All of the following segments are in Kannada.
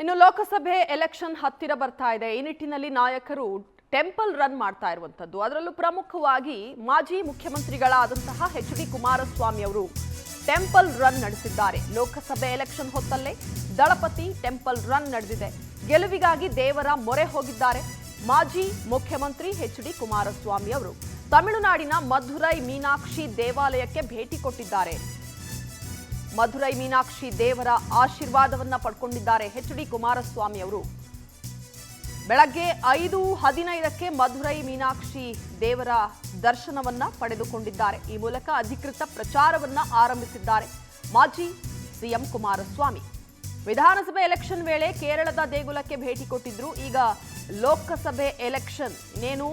ಇನ್ನು ಲೋಕಸಭೆ ಎಲೆಕ್ಷನ್ ಹತ್ತಿರ ಬರ್ತಾ ಇದೆ. ಈ ನಿಟ್ಟಿನಲ್ಲಿ ನಾಯಕರು ಟೆಂಪಲ್ ರನ್ ಮಾಡ್ತಾ ಇರುವಂತದ್ದು. ಅದರಲ್ಲೂ ಪ್ರಮುಖವಾಗಿ ಮಾಜಿ ಮುಖ್ಯಮಂತ್ರಿಗಳಾದಂತಹ ಎಚ್.ಡಿ. ಕುಮಾರಸ್ವಾಮಿ ಅವರು ಟೆಂಪಲ್ ರನ್ ನಡೆಸಿದ್ದಾರೆ. ಲೋಕಸಭೆ ಎಲೆಕ್ಷನ್ ಹೊತ್ತಲ್ಲೇ ದಳಪತಿ ಟೆಂಪಲ್ ರನ್ ನಡೆದಿದೆ. ಗೆಲುವಿಗಾಗಿ ದೇವರ ಮೊರೆ ಹೋಗಿದ್ದಾರೆ ಮಾಜಿ ಮುಖ್ಯಮಂತ್ರಿ ಎಚ್.ಡಿ. ಕುಮಾರಸ್ವಾಮಿ ಅವರು. ತಮಿಳುನಾಡಿನ ಮಧುರೈ ಮೀನಾಕ್ಷಿ ದೇವಾಲಯಕ್ಕೆ ಭೇಟಿ ಕೊಟ್ಟಿದ್ದಾರೆ. ಮಧುರೈ ಮೀನಾಕ್ಷಿ ದೇವರ ಆಶೀರ್ವಾದವನ್ನ ಪಡ್ಕೊಂಡಿದ್ದಾರೆ ಎಚ್.ಡಿ. ಕುಮಾರಸ್ವಾಮಿ ಅವರು. ಬೆಳಗ್ಗೆ 5:15ಕ್ಕೆ ಮಧುರೈ ಮೀನಾಕ್ಷಿ ದೇವರ ದರ್ಶನವನ್ನ ಪಡೆದುಕೊಂಡಿದ್ದಾರೆ. ಈ ಮೂಲಕ ಅಧಿಕೃತ ಪ್ರಚಾರವನ್ನ ಆರಂಭಿಸಿದ್ದಾರೆ ಮಾಜಿ ಸಿಎಂ ಕುಮಾರಸ್ವಾಮಿ. ವಿಧಾನಸಭೆ ಎಲೆಕ್ಷನ್ ವೇಳೆ ಕೇರಳದ ದೇಗುಲಕ್ಕೆ ಭೇಟಿ ಕೊಟ್ಟಿದ್ರು. ಈಗ ಲೋಕಸಭೆ ಎಲೆಕ್ಷನ್ ಇನ್ನೇನು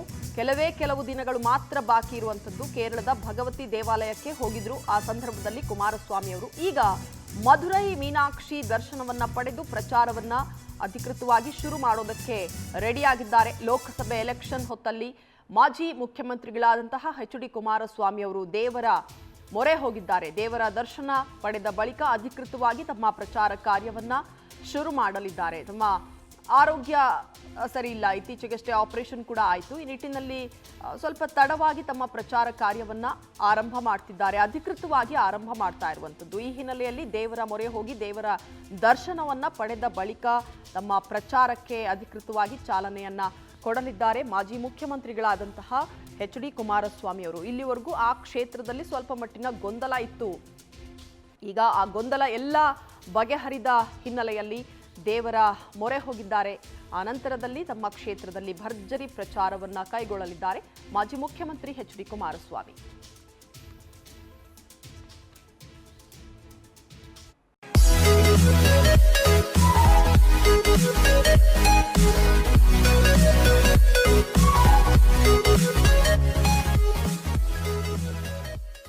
ಕೆಲವು ದಿನಗಳು ಮಾತ್ರ ಬಾಕಿ ಇರುವಂತದ್ದು. ಕೇರಳದ ಭಗವತಿ ದೇವಾಲಯಕ್ಕೆ ಹೋಗಿದ್ರು. ಆ ಸಂದರ್ಭದಲ್ಲಿ ಕುಮಾರಸ್ವಾಮಿ ಅವರು ಈಗ ಮಧುರೈ ಮೀನಾಕ್ಷಿ ದರ್ಶನವನ್ನ ಪಡೆದು ಪ್ರಚಾರವನ್ನ ಅಧಿಕೃತವಾಗಿ ಶುರು ಮಾಡೋದಕ್ಕೆ ರೆಡಿಯಾಗಿದ್ದಾರೆ. ಲೋಕಸಭೆ ಎಲೆಕ್ಷನ್ ಹೊತ್ತಲ್ಲಿ ಮಾಜಿ ಮುಖ್ಯಮಂತ್ರಿಗಳಾದಂತಹ ಎಚ್.ಡಿ. ಕುಮಾರಸ್ವಾಮಿ ಅವರು ದೇವರ ಮೊರೆ ಹೋಗಿದ್ದಾರೆ. ದೇವರ ದರ್ಶನ ಪಡೆದ ಬಳಿಕ ಅಧಿಕೃತವಾಗಿ ತಮ್ಮ ಪ್ರಚಾರ ಕಾರ್ಯವನ್ನ ಶುರು ಮಾಡಲಿದ್ದಾರೆ. ತಮ್ಮ ಆರೋಗ್ಯ ಸರಿ ಇಲ್ಲ, ಇತ್ತೀಚೆಗಷ್ಟೇ ಆಪರೇಷನ್ ಕೂಡ ಆಯಿತು. ಈ ನಿಟ್ಟಿನಲ್ಲಿ ಸ್ವಲ್ಪ ತಡವಾಗಿ ತಮ್ಮ ಪ್ರಚಾರ ಕಾರ್ಯವನ್ನ ಆರಂಭ ಮಾಡ್ತಿದ್ದಾರೆ, ಅಧಿಕೃತವಾಗಿ ಆರಂಭ ಮಾಡ್ತಾ ಇರುವಂಥದ್ದು. ಈ ಹಿನ್ನೆಲೆಯಲ್ಲಿ ದೇವರ ಮೊರೆ ಹೋಗಿ ದೇವರ ದರ್ಶನವನ್ನ ಪಡೆದ ಬಳಿಕ ತಮ್ಮ ಪ್ರಚಾರಕ್ಕೆ ಅಧಿಕೃತವಾಗಿ ಚಾಲನೆಯನ್ನ ಕೊಡಲಿದ್ದಾರೆ ಮಾಜಿ ಮುಖ್ಯಮಂತ್ರಿಗಳಾದಂತಹ ಎಚ್.ಡಿ. ಕುಮಾರಸ್ವಾಮಿ ಅವರು. ಇಲ್ಲಿವರೆಗೂ ಆ ಕ್ಷೇತ್ರದಲ್ಲಿ ಸ್ವಲ್ಪ ಮಟ್ಟಿನ ಗೊಂದಲ ಇತ್ತು. ಈಗ ಆ ಗೊಂದಲ ಎಲ್ಲ ಬಗೆಹರಿದ ಹಿನ್ನೆಲೆಯಲ್ಲಿ ದೇವರ ಮೊರೆ ಹೋಗಿದ್ದಾರೆ. ಆ ನಂತರದಲ್ಲಿ ತಮ್ಮ ಕ್ಷೇತ್ರದಲ್ಲಿ ಭರ್ಜರಿ ಪ್ರಚಾರವನ್ನ ಕೈಗೊಳ್ಳಲಿದ್ದಾರೆ ಮಾಜಿ ಮುಖ್ಯಮಂತ್ರಿ ಎಚ್.ಡಿ. ಕುಮಾರಸ್ವಾಮಿ.